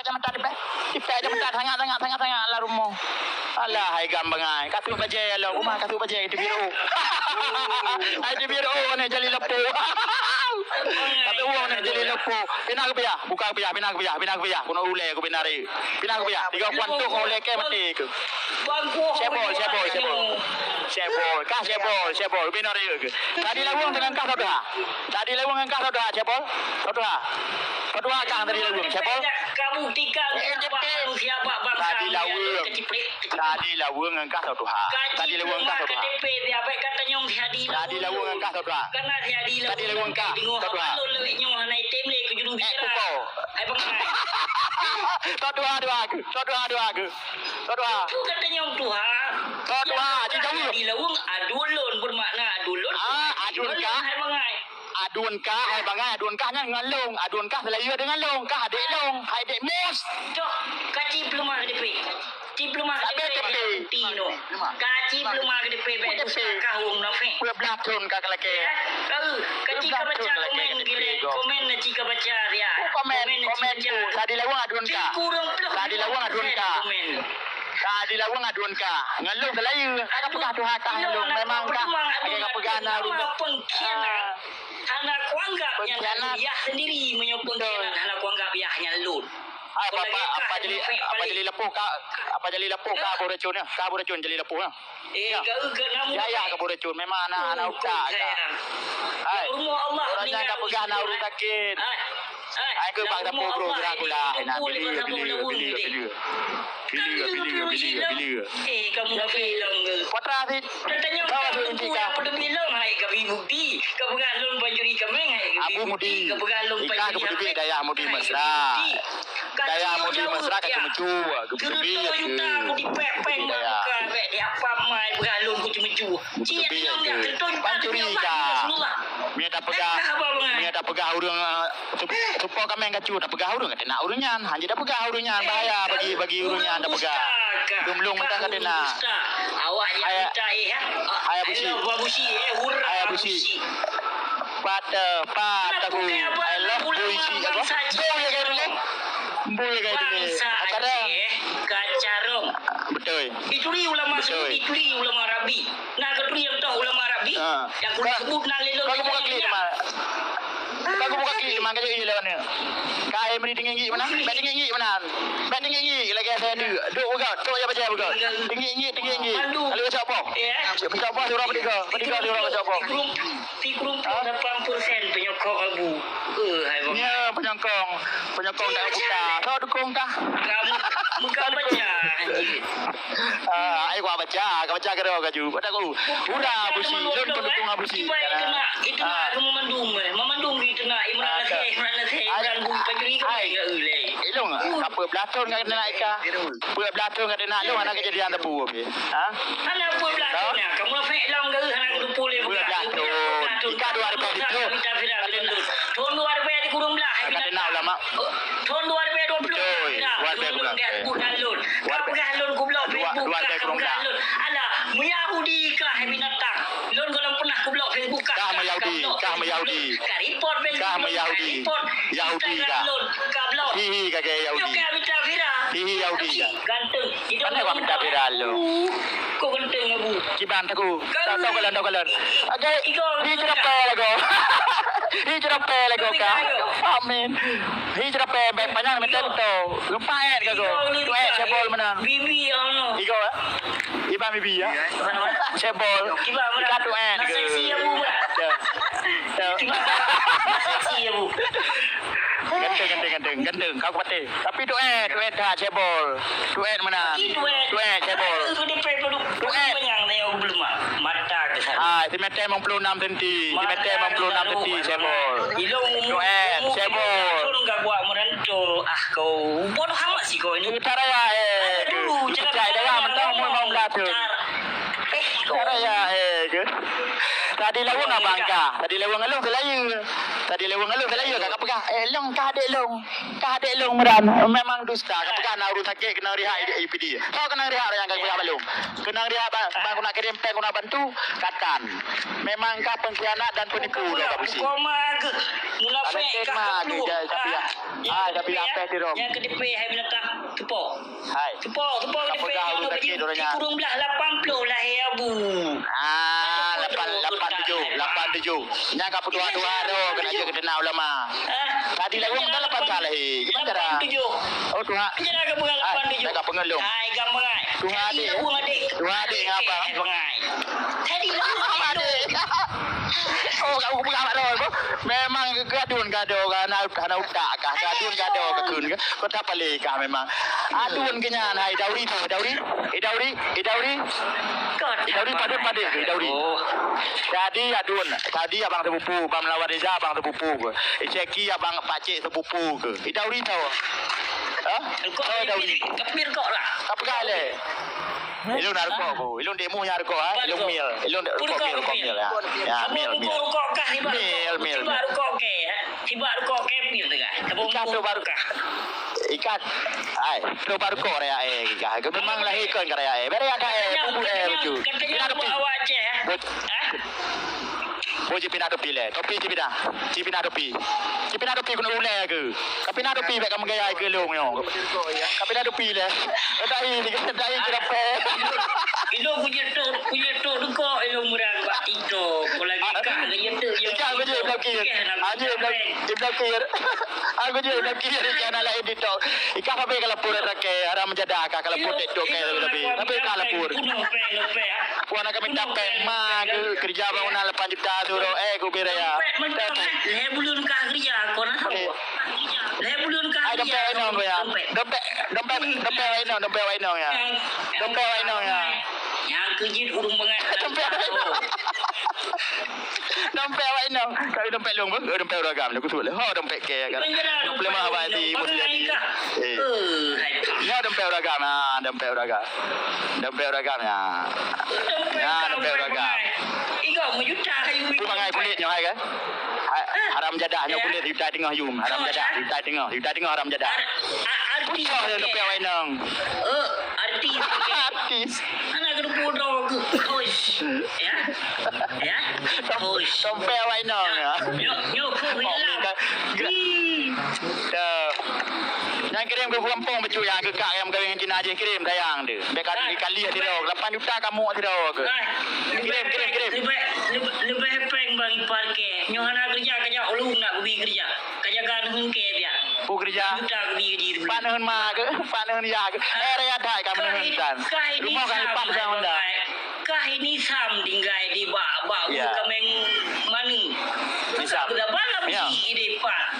aja mata dipek. Dipek aja mata sangat lah rumah. Alah hai gambang ai. Kasut bajai lah rumah kasut bajai di biru. Ai di biru ni jali lepo. Kata uang nak jadi lepo. Pina ke biar? Buka ke biar, pina ke biar. Kuno ule aku binari. Pina ke biar? Tiga kuantuk oleh ke mati ke. Sebol. Kah sebol. Binari ke. Tadi lawang dengan kah saudara. Sebol. Saudara kah tadi lawang sebol. Kamu tika siapa bang? Tadi lawang dengan kah saudara. Tadi lawang kah saudara. KTP dia baik katanya Tadi lawang dengan kah saudara. Karena Tadi lawang kah saudara. Nyo hanai tem le ke juru bicara. Ai bang. Saudara. Tu katanya Tuhan. Saudara, jauh. Di lawang adulun bermakna adulun. Adun kah? Hai bang. Adun kah? Hai bang, adun kah dengan long. Adun kah Melayu dengan long. Kah adik long, hai adik mus. Cok, kaci belum ada DP. Ci belum ada DP. Tino. Kaci belum ada DP be tu kahung na fe. Pula belakon kah kelake. Kaci ka baca komen gile. Komen na ci ka baca dia. Komen tu. Tadi lawang adun kah? Tadi lawang adun kah? Tadi lawang adun kah? Ngalung Melayu. Kah pegah tu hakah ngalung memang kah. Agak pegana rumah. Pengkhianat. Anak kuanggap yang dia sendiri menyopengkhianat anak kuanggap yahnya lun. Apa jadi lepuh kah boracunnya? Kah boracun jadi lepuh nah. Ya kah boracun memang anak utak. Hai. Rumah Allah orangnya enggak pegah na urus sakit. Hai ke bang dapur bro gerakula. Nak pilih. Kamu dah bilang ke? Patra si. Katanya kamu apa dah bilang hai kami bukti. Kau pengalun bajuri kami hai. Abu Mudi. Kau pengalun Ika kebetubi daya Mudi mesra. Daya Mudi mesra kat mecu. Kebetubi. Juta aku dipepeng buka bek dia apa mai pengalun ku mecu. Cik dia ketun pancuri ka. Mia dah pegah urang supo kami kacu dah pegah urang kata nak urunyan. Hanya dah pegah urunyan bahaya bagi urunyan dah pegah. Dumlung mentang kata nak. Awak yang minta ayah busi. Ayah busi. Pataku. I love busi aku. Boy kayak ni. Kacarong. Betul. Ituri ulama Arabi. Nah keturi yang tahu ulama Arabi. Yang kulit sebut nak lelong. Kau buka klik mana? Kau buka klik mana kerja ini lawan ni. Kau beri tinggi mana? Bet tinggi lagi saya duk buka. Tu aja baca buka. Tinggi. Kalau baca apa? Baca apa surah bertiga surah baca apa? Tikrum 80% penyokong abu. Hai bang. Ya penyokong tak buka. Kau dukung kah? Kamu bukan baca. Ai gua baca ke dah kaju. Pada aku. Ura busi, lon pendukung busi. Itu nak memandung itu nak Imran Bui pajuri ke ulai. Ilong apa belakon kat nak ika. Pula belakon kat nak lu anak kejadian tepu abe. Ha? Anak pun belakon nak. Kamu fek long ke anak tu boleh buka. Ika 2 ribu itu. Tahun 2 ribu kurung belah. Kata nak ulama. Tahun 2020. Kau pegang lon ku blok Facebook. Alah, Yahudi kah binatang. Lon kalau pernah ku blok Facebook kah. Kah Yahudi. Kah report Facebook. Yahudi kah. Kah blok. Hihi kakek Yahudi. Kau minta viral. Hihi Yahudi kah. Ganteng. Mana kau minta viral lu? Kau ganteng aku. Kiban aku. Tahu kalan. Okey. Hi cerapa lagu. Hi cerapa lagu kah. Amin. Hi cerapa banyak meter tu. Lupa ke kau. Tu sebol mana? Bibi ono. Iko Iban bibi ya. Sebol. Ika tu Seksi aku. Seksi aku. Ganteng kau pati. Tapi tu dah cebol. Tu mana? Tu cebol. Tu penyang ni aku belum mata ke sana. Dimeter 56 cm. Dimeter 56 cm cebol. Ilong cebol. Turun enggak buat merantur. Kau bodoh amat sih kau ini. Utara ya dulu cakap dah mentang mau belakang. Utara ya ke. Tadi lawang abang kah? Tadi lawang ngalung selayu. Tadi lewang ngeluh kalau ya kakak pegang. Long kah adek long meran. Memang dusta. Kakak pegang nak urus sakit kena rehat IPD. Kau kena rehat yang kakak pegang belum. Kena rehat bang nak kirim peng nak bantu katan. Memang kau pengkhianat dan penipu dah kau bisi. Kau mah ke? Munafik kah? Tapi apa ti rom? Yang KDP hai binatang tepok. Hai. Tepok KDP yang bagi kurung belah 80 lah ya bu. 87. Nya kau dua tu kena je kena ulama. Tadi lewang dah 8 kali. Gimana cara? 87. Oh tuha. Jangan ke bukan 87. Nak pengelung. Hai gampang ai. Tuha adik. Tuha adik ngapa? Pengai. Tadi lah adik. Oh, kau pegang mak roy. Memang gadun gado kan ana utak kah. Gadun gado ke kun ke. Kau tak pelik kah memang. Adun kenyan hai dauri tu, dauri. Dauri. Dauri pada dauri. Jadi adun. Tadi abang sepupu, abang Lawar Reza abang sepupu ke. Ceki abang pakcik sepupu ke. Dauri tahu. Kau dauri. Kepir kau lah. Apa kali? Ilun narko ko. Ilun demo nyar ko ha. Ilun mil. Ilun rokok mil ya. Ya mil. Rokok kah tiba. Mil. Tiba rokok ke. Tiba rokok ke mil tu kan. Ikat tu baru kah. Ikat. Ai, tu baru ko rea kah. Memang lahir kan rea. Bere ada bubu lucu. Katanya bawa Aceh ha. Boji pindah topi le. Topi cipindah topi. Cipindah topi kena ulai ke. Kapindah topi bek kamu gaya ke long yo. Kapindah topi le. Dai kira pe. Ilo punya tu ko ilo murang bak itu. Ko lagi kah gaya tu yo. Ikan je blokir. Aje blokir. Aku je blokir ikan ala edit tu. Ikan apa kalau pura tak haram jadah kalau pura tu ke lebih. Tapi kalau pura. Puan kami dapat mak kerja bangunan 8 juta tu. Ku bira ya. Le bulun kah kerja ko na tahu. Le bulun kah Ai dompet wainong ya. Dompet wainong ya. Dompet wainong ya. Yang kejit urung banget. Dompet wainong. Kalau dompet long dompet ragam aku sebut le. Dompet ke kan. Dompet mah abadi muslim. Ya dompet ragam ah, dompet ragam. Dompet ragam ya. Ya dompet ragam. Iko menjuta kayu. Tu bangai kulit nyo hai kan. Haram jadah nyo kulit kita tengah yum. Haram jadah kita tengah haram jadah. Artis dompet wainong. Artis. Anak kena bodoh ke. Hoish. Ya. Hoish. Dompet wainong ya. Yo ko hilang. Yang kirim ke kampung becu yang gekak yang kawin Cina je kirim tayang dia. Bekat kali dia dah 8 juta kamu dia ke. Kirim. Lebih peng bang ipar ke. Nyohana kerja ulung nak pergi kerja. Kerja kan hun ke dia. Pu kerja. Juta pergi kerja. Panen ma ke, panen ya ke. Area dah kamu hentan. Rumah kan pak sang anda. Kah ini sam tinggal di bak kameng mani. Nisam. Sudah bala besi di pak.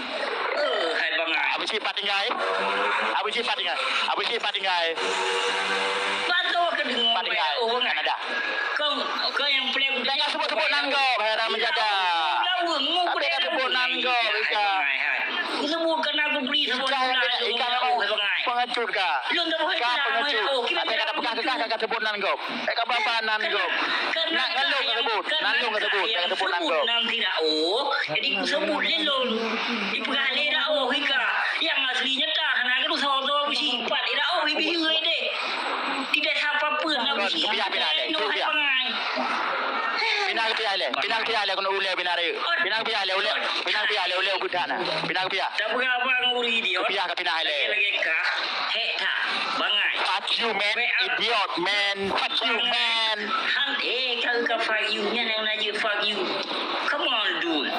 Hai bangai. Abu si patinggai. Batu ke dengar. Patinggai. Kanada. Kau yang plan. Jangan sebut nanggau, haram menjaga. Lawang mu Apa kata sebut nanggau, Ika? Sebut kena aku beli sebut Ika mau pengecut kah? Belum tahu pengecut. Apa kata pegang kata sebut nanggau. Kata apa nanggau? Nak ngalung ke sebut. Kata sebut nanggau. Nanti dah jadi aku sebut lelong. Di pengalih dah Ika. Yang aslinya tak nak aku tahu bersifat dah ibu deh. Tidak apa-apa nak bersifat. Pindah ke piale kono ule binare. Pinang piale ule budana. Pinang pia. Tak apa nguri dia. Pia ka pinang ile. Lagi ka. Tak bangai. Fuck you man, idiot man. Fuck you man. Kau ka fuck you nya nang naji fuck you. Come on dude.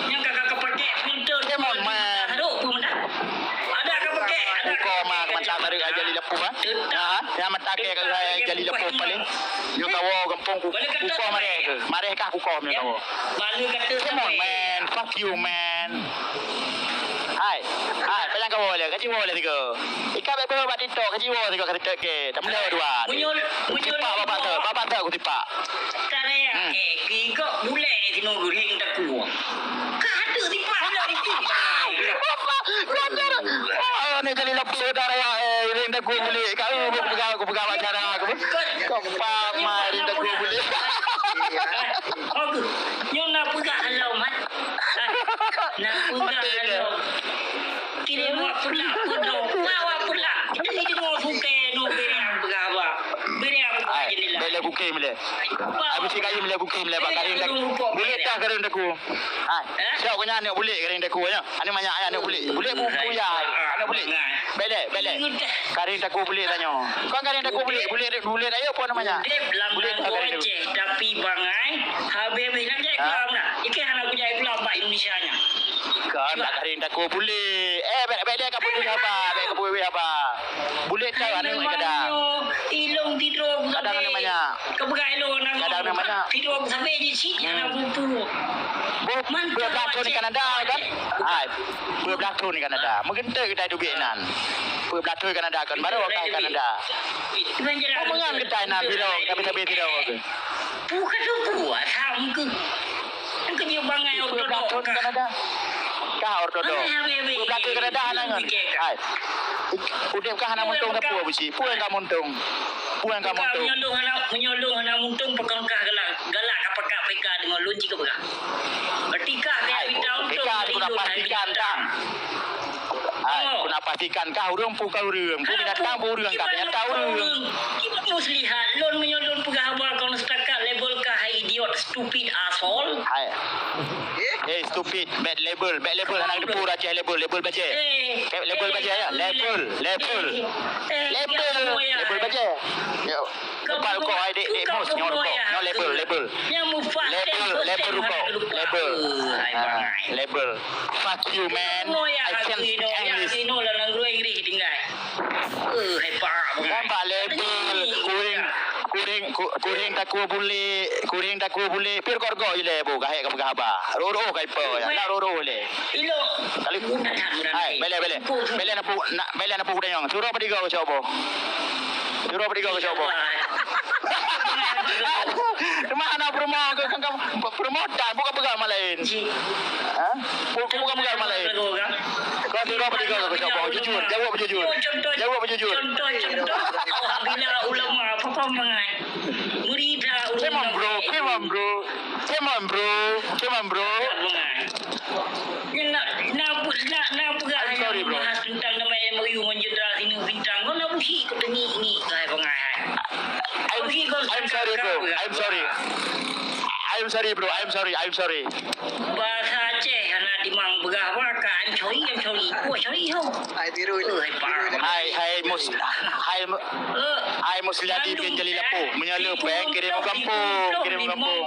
Yang kakak pakai filter. Come on man. Aduh pun dah. Ada kau pakai. Ko ma mata tarik aja li lepu ha. Ya mata ke saya jadi lepu paling. Yo kawo kampung ku ko mare ka ku ko me kawo. Balu kata come on man, fuck you man. Hai, pelang kawo le, kaji wo le tiga. Ika be be bat TikTok kaji wo tiga kata ke. Tak boleh dua. Munyul bapak tak aku tipak. Tanya kiko bule tino guring tak ku. Ka ada tipak dah itu. Ni jadi lepu darah ring tak ku beli. Kau pegang acara aku. Kau pak mai ring tak ku beli. Aku nyona pegang halau mat. Nak pula. Kira buat pula. Bawa pula. Jadi dia mau suka no beriang berapa. Beriang Ai, jendela. bela kukim le. Ai mesti kayu bela kukim le bakar rindak. Boleh tak kering daku? Ai, siap kau nyanyi boleh kering daku nya. Ani banyak ayah nak boleh. Boleh buku ya. Ana boleh. Bela. Kering daku boleh tanya. Kau kering daku boleh ayo apa namanya? Boleh tak kering daku? Tapi bangai, habis nak jadi kelam nak. Ikan anak aku jadi kelam Pak Indonesia nya. Kan tak kering daku boleh. Bela kau boleh apa? Bela kau boleh apa? Boleh tak ada kadang. Ilong tidur aku Kadang namanya. Kebegai lo nak. Kadang namanya. Tidur aku sampai je cik anak buku. Buat berlaku di Kanada kan? Hai, buat berlaku di Kanada. Mungkin tu kita hidup Vietnam. Buat berlaku di Kanada kan? Baru orang Kanada. Kau mengan kita nak bila tapi tidak. Bukan tu buat ham ke. Ang kanya bangai Buat berlaku di Kanada. Kau ortodok. Buat berlaku di Kanada nangan. Hai. Udah kah anak muntung ke puan buci? Puan kah muntung? Puan kah muntung? Menyolong anak muntung pekangkah galak apakah PK dengan lunci ke berang. Ketika dia minta untuk aku nak pastikan tang. Aku nak pastikan kau orang pukau orang. Pun datang pun orang kau yang tahu orang. Kita mesti lihat lon menyolong pegawai kau setakat label kah idiot stupid asshole. Hai. Stupid bad label anak depu Aceh label baca. Label baca ya. Label baca. Yo. Kepal kau adik bos nyorok. No label. Yang mufas label. Fuck you man. I can't speak English. No lah nang gue Inggeris tinggal. Hai pak. Nampak label kuring tak ku boleh pir korgo ile bu kahek ke haba roro kai pa ya la roro le ilo kali hai bele na pu dayong turo pa digo cobo mana promo ke kan promotan bukan pegang malain ha bukan pegang malain kau turo pa digo cobo jujur jawab jujur contoh bila ulama apa mengai murida ulama Come on bro I'm sorry bro tentang nama MOU menjenderal sini bintang kau nak buhi kau ni kai pengai I'm sorry bahasa Aceh anak dimang begah waka I'm sorry ho Hai tiru. Hai Musliati bin Jalil Lapu menyala peng kirim kampung 5%.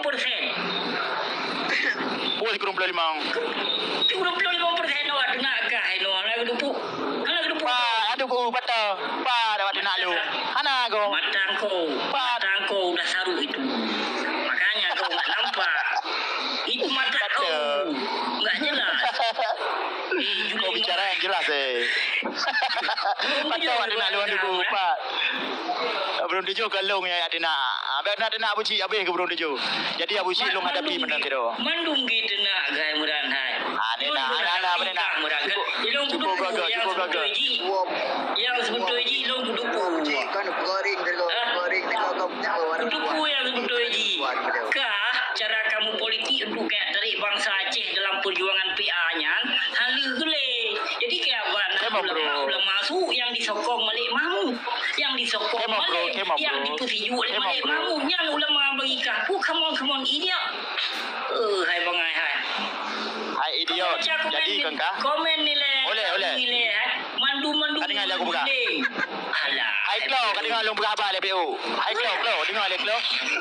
Puas 25 95% awak nak kah no anak dupu pa ada ku bata pa dapat nak lu ana go matang kau dah saru itu makanya kau tak nampak itu mata kau enggak jelas kau bicara yang jelas Patut ada nak luar dulu Pak. Belum tujuh kalung yang ada nak. Ada nak buci habis ke belum tujuh. Jadi abu si long hadapi menang kira. Mandung gitu nak gaya muran hai. Ni nak ada apa ni nak. Ilong Cukup gagal. Yang sebetulnya ji ilong dupu. Kan goreng kau punya warna. Dupu yang sebetulnya ji. Kah cara kamu politik untuk kayak tarik bangsa Aceh dalam perjuangan PA-nya halu gele. Jadi kayak apa? Belum masuk yang disokong Malik Mahmud, yang disokong Malik, yang dipusiu oleh Malik Mahmud, yang ulama bagi kaku, come on, idiot. Hai bangai hai. Hai idiot. Jadi kengkah. Komen nilai. Oleh. Mandu. Dengar lagu buka. Alah. Hai klo, kau dengar long berapa le PO. Hai klo, dengar le klo.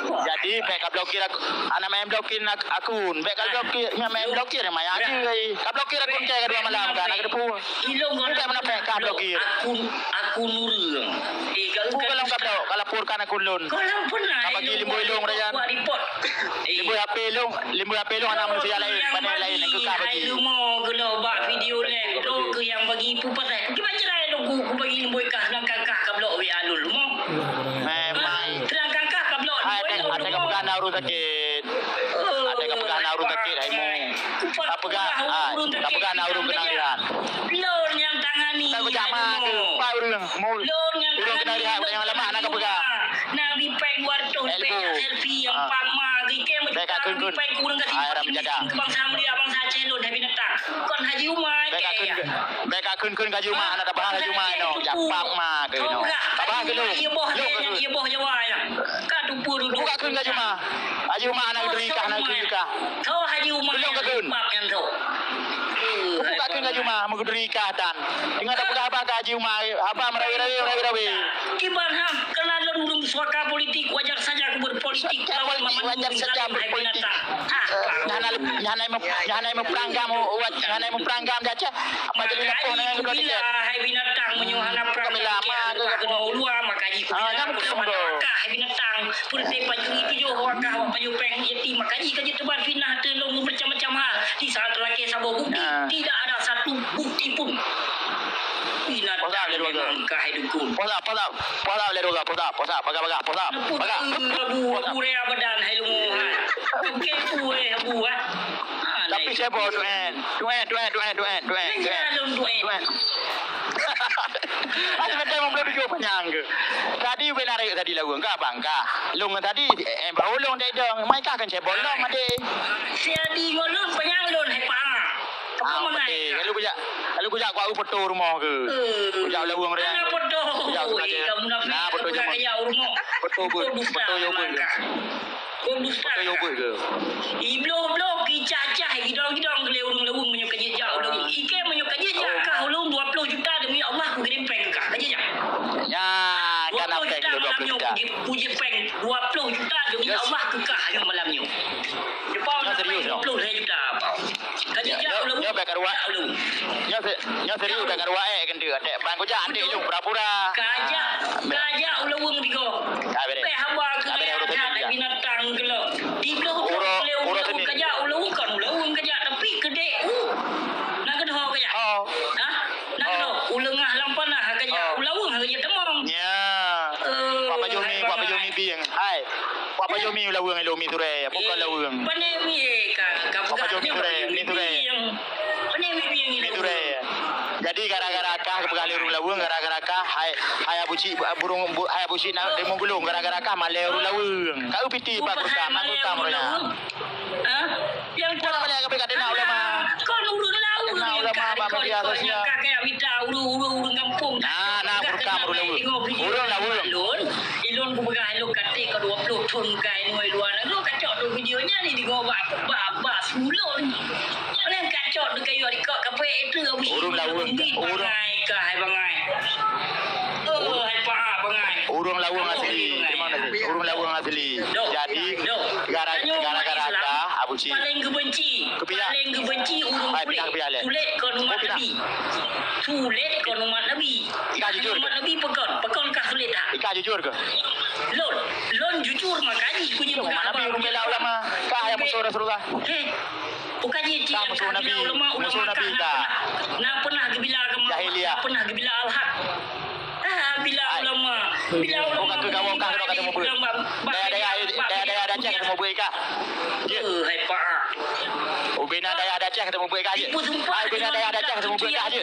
Jadi baik kau blokir aku, anak main blokir akun. Baik kau blokir, main blokir maya aja. Kau blokir akun cek kedua malam kan, nak depu. Ilong bukan mana baik kau blokir. Akun nurung. Kalau kau blok, kalau purkan akun lun. Kalau pernah. Kau bagi limbu ilong rajan. Buat report. Limbu HP long anak manusia lain, mana lain yang kau bagi. Lu mau kalau buat video lain, lo ke yang bagi pupas. Gimana cara aku bagi limbu ikan dan kakak kau blok WA lu mau? Memang. Terang kakak kau blok. Ada kepegang urus sakit. Ada kepegang urus sakit haimu. Kepegang urus kenalian. Lon yang tangani. Tak kau jama ke? Pak urang. Mau. Lon yang kenalian yang lama nak kepegang. Nabi peng warto selfie yang pama gike macam nabi peng kurang kasih bangsa mulia bangsa Aceh lon habis netak. kon Haji Umar Mereka kun Haji Umar anak tabah Haji Umar no. Japak ma ke no. Tabah ke lu. Ia boh dia ia boh Jawa ya. Ka tupu dulu. Buka kun Haji Umar. Haji Umar anak nikah anak nikah. Kau Haji Umar bab yang tu. Buka kun Haji Umar mau nikah dan. Ingat tak buka abang Haji Umar. Abang merawi. Kiban ham kalau belum suaka politik wajar saja aku berpolitik wajar saja berpolitik. Nyanai memperanggam saja. Apa jadi lapor dengan kedua tiket. Hai binatang menyuhana peranggam kena ulua maka jiku hai binatang purte paju itu jo wakah paju peng yeti maka jika dia tebar finah telung macam-macam hal di saat laki sabuk bukti tidak ada satu bukti pun. Binatang memang kehidupan. Posa boleh doga, posa, paga. Abu rea badan hai lumu hai. Okey pure abu ah. Tapi saya bawa tuen. Ada macam mau beli baju panjang ke? Tadi benar tadi lagu enggak bangka. Long tadi baru long dah dong. Mai kan saya bolong made. Sia di ngolong panjang lon hai pa. Apa mengai? Kalau kujak aku foto rumah ke. Kujak lagu orang dia. Ana foto. Kamu nak foto kaya rumah. Foto yo ke. Foto yo ke. Iblo kicacah gidong lewung menyuk kerja jauh lewung. Ike menyuk kerja kah lewung 20 juta demi Allah aku kirim peng kah kerja jauh. Ya, kan apa yang 20 juta. Puji peng 20 juta demi Allah kekah yang malamnya. Depan serius 20 juta. Kerja jauh lewung. Ya bakar wa. Ya serius bakar wa kan dia. Dek bang kujak adik lu pura-pura. Kajak lewung digo. Pe haba ke binatang gelo. Di belah lewung kajak lewung kan lewung kajak tapi gede. Nak kedoh kajak. Hah? Nak kedoh ulengah lampanah kajak lewung kajak temong. Ya. Papa Jomi biang. Hai. Papa Jomi lewung lomi ture. Bukan lewung. Panemi kan. Papa Jomi ture. Panemi biang ini ture. Jadi gara-gara kah kepegali urung lawung gara-gara kah hai abuci burung hai abuci nak demo gulung gara-gara kah male urung lawung. Kau piti pak kurang aku kamronya. Yang kau nak balik ke kadena ulama. Kau urung lawung. Kadena ulama bapa dia sosial. Kakek minta urung kampung. Nah kurang urung lawung. Urung lawung. Ilon ku pegang lu kate ke 20 ton kai noi luar. Lu kacau tu videonya ni di gobak bab sulon. Orang kacau tu kayu rekod kape itu urung lawung. Urung hai bangai. Hai bangai. Urung lawung asli. Di mana tu? Urung lawung asli. Jadi gara-gara kah abuci. Paling kebenci urung kulit. Tulet ke rumah Nabi. Tulet ke rumah Nabi. Ika jujur. Rumah Nabi pegon kah tulet tak? Ika jujur ke? Lon jujur makanya punya pegang Nabi urung bela ulama. Kah yang musuh Rasulullah. Bukan je musuh Nabi. Musuh Nabi kah? Nak pernah bila jahiliyah. Pernah bila al-haq. Bila ulama. Bila ulama. Bukan ke gawang kah kata mau buat. Daya ada cek kata mau buat kah? Hai pak. Ubina daya ada cek kata mau buat kah je. Ubina daya ada cek kata mau buat kah je.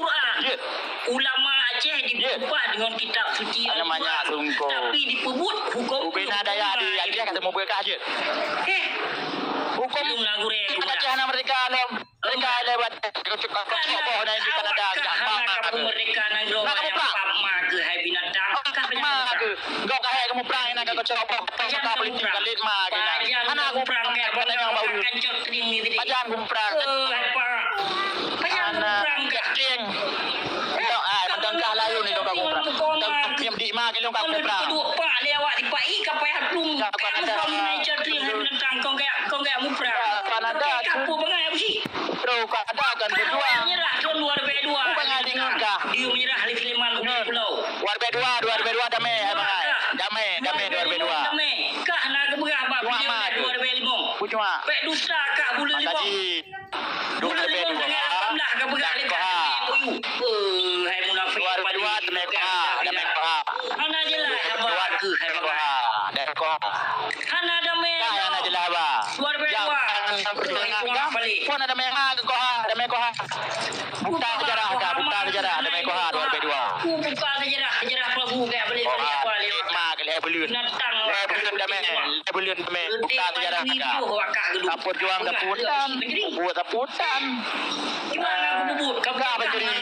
Ulama Aceh dibuka dengan kitab suci namanya sungguh. Tapi dipebut hukum. Ubina daya ada cek kata mau buat kah je. Hukum lagu re. Aceh anak mereka lewat cukup boh dan di Kanada kamu mereka nang ke hai binatang kau kah kamu perang nak kau coba kau politik kalit mah anak aku perang kayak apa yang mau kancot ini tadi ajan aku perang anak kecing itu macam kah layu ni kau perang diam di mah kalau kau perang pak lewat di pai kapai hatung Kanada naik cotring hai binatang kau kayak mu perang Kanada aku bangai apa sih bro Kanada kan berdua menyerah tahun 2002 bangai dengar kah dia menyerah di Kalimantan pulau 2002 damai 2002 kah nak keberah bab 2005 cuma pek dusta kah bulu limau gaji 2002 alhamdulillah keberah dekat hai munafik 2002 damai kah ana jelah abah ke hai dah kah ana damai ana jelah abah 2002 pun ada merah ke kah damai kah buka sejarah damai kah 2002 buka sejarah Prabu kayak boleh apa belum. Natang Belum damai. Belum damai. Putan jarang ada. Tapur juang taputan. Buat taputan. Gimana aku bubut? Kamu Apa jadi?